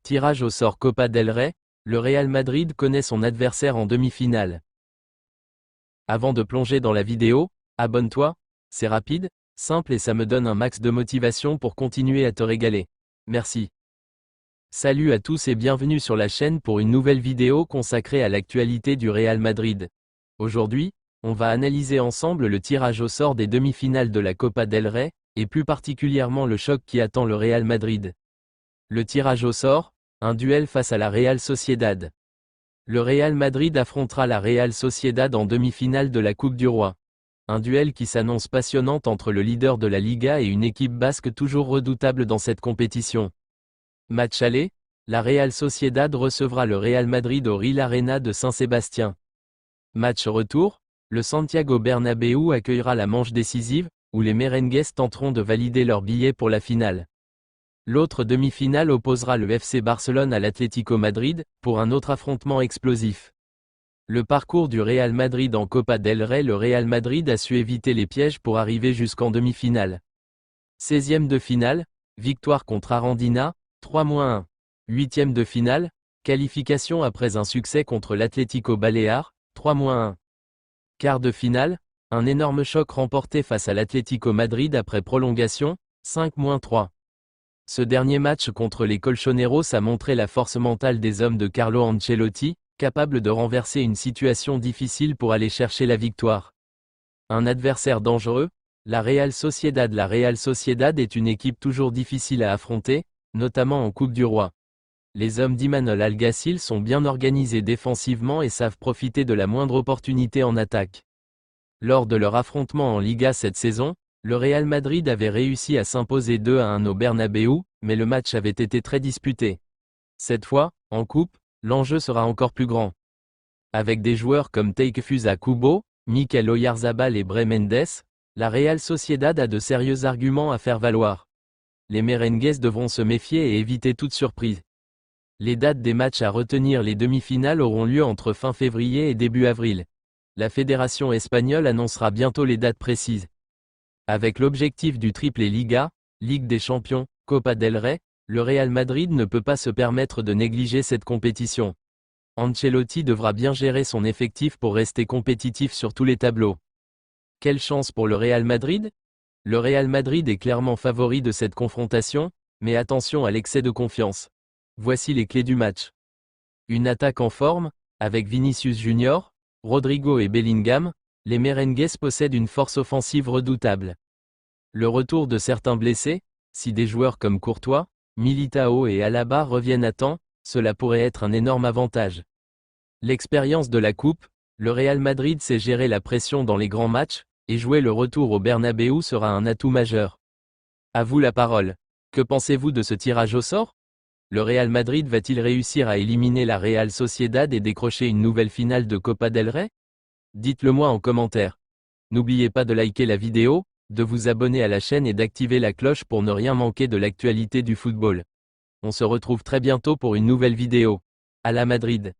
Tirage au sort Copa del Rey, le Real Madrid connaît son adversaire en demi-finale. Avant de plonger dans la vidéo, abonne-toi, c'est rapide, simple et ça me donne un max de motivation pour continuer à te régaler. Merci. Salut à tous et bienvenue sur la chaîne pour une nouvelle vidéo consacrée à l'actualité du Real Madrid. Aujourd'hui, on va analyser ensemble le tirage au sort des demi-finales de la Copa del Rey, et plus particulièrement le choc qui attend le Real Madrid. Le tirage au sort, un duel face à la Real Sociedad. Le Real Madrid affrontera la Real Sociedad en demi-finale de la Coupe du Roi. Un duel qui s'annonce passionnant entre le leader de la Liga et une équipe basque toujours redoutable dans cette compétition. Match aller, la Real Sociedad recevra le Real Madrid au Real Arena de Saint-Sébastien. Match retour, le Santiago Bernabéu accueillera la manche décisive, où les merengues tenteront de valider leur billet pour la finale. L'autre demi-finale opposera le FC Barcelone à l'Atlético Madrid, pour un autre affrontement explosif. Le parcours du Real Madrid en Copa del Rey. Le Real Madrid a su éviter les pièges pour arriver jusqu'en demi-finale. 16e de finale, victoire contre Arandina, 3-1. 8e de finale, qualification après un succès contre l'Atlético Baleares, 3-1. Quart de finale, un énorme choc remporté face à l'Atlético Madrid après prolongation, 5-3. Ce dernier match contre les Colchoneros a montré la force mentale des hommes de Carlo Ancelotti, capables de renverser une situation difficile pour aller chercher la victoire. Un adversaire dangereux, la Real Sociedad. La Real Sociedad est une équipe toujours difficile à affronter, notamment en Coupe du Roi. Les hommes d'Imanol Alguacil sont bien organisés défensivement et savent profiter de la moindre opportunité en attaque. Lors de leur affrontement en Liga cette saison, le Real Madrid avait réussi à s'imposer 2-1 au Bernabéu, mais le match avait été très disputé. Cette fois, en coupe, l'enjeu sera encore plus grand. Avec des joueurs comme Takefusa Kubo, Mikel Oyarzabal et Brais Mendes, la Real Sociedad a de sérieux arguments à faire valoir. Les merengues devront se méfier et éviter toute surprise. Les dates des matchs à retenir. Les demi-finales auront lieu entre fin février et début avril. La fédération espagnole annoncera bientôt les dates précises. Avec l'objectif du triplé Liga, Ligue des Champions, Copa del Rey, le Real Madrid ne peut pas se permettre de négliger cette compétition. Ancelotti devra bien gérer son effectif pour rester compétitif sur tous les tableaux. Quelle chance pour le Real Madrid? Le Real Madrid est clairement favori de cette confrontation, mais attention à l'excès de confiance. Voici les clés du match. Une attaque en forme, avec Vinicius Junior, Rodrigo et Bellingham, les merengues possèdent une force offensive redoutable. Le retour de certains blessés, si des joueurs comme Courtois, Militao et Alaba reviennent à temps, cela pourrait être un énorme avantage. L'expérience de la Coupe, le Real Madrid sait gérer la pression dans les grands matchs, et jouer le retour au Bernabéu sera un atout majeur. À vous la parole. Que pensez-vous de ce tirage au sort? Le Real Madrid va-t-il réussir à éliminer la Real Sociedad et décrocher une nouvelle finale de Copa del Rey? Dites-le moi en commentaire. N'oubliez pas de liker la vidéo, de vous abonner à la chaîne et d'activer la cloche pour ne rien manquer de l'actualité du football. On se retrouve très bientôt pour une nouvelle vidéo. À la Madrid.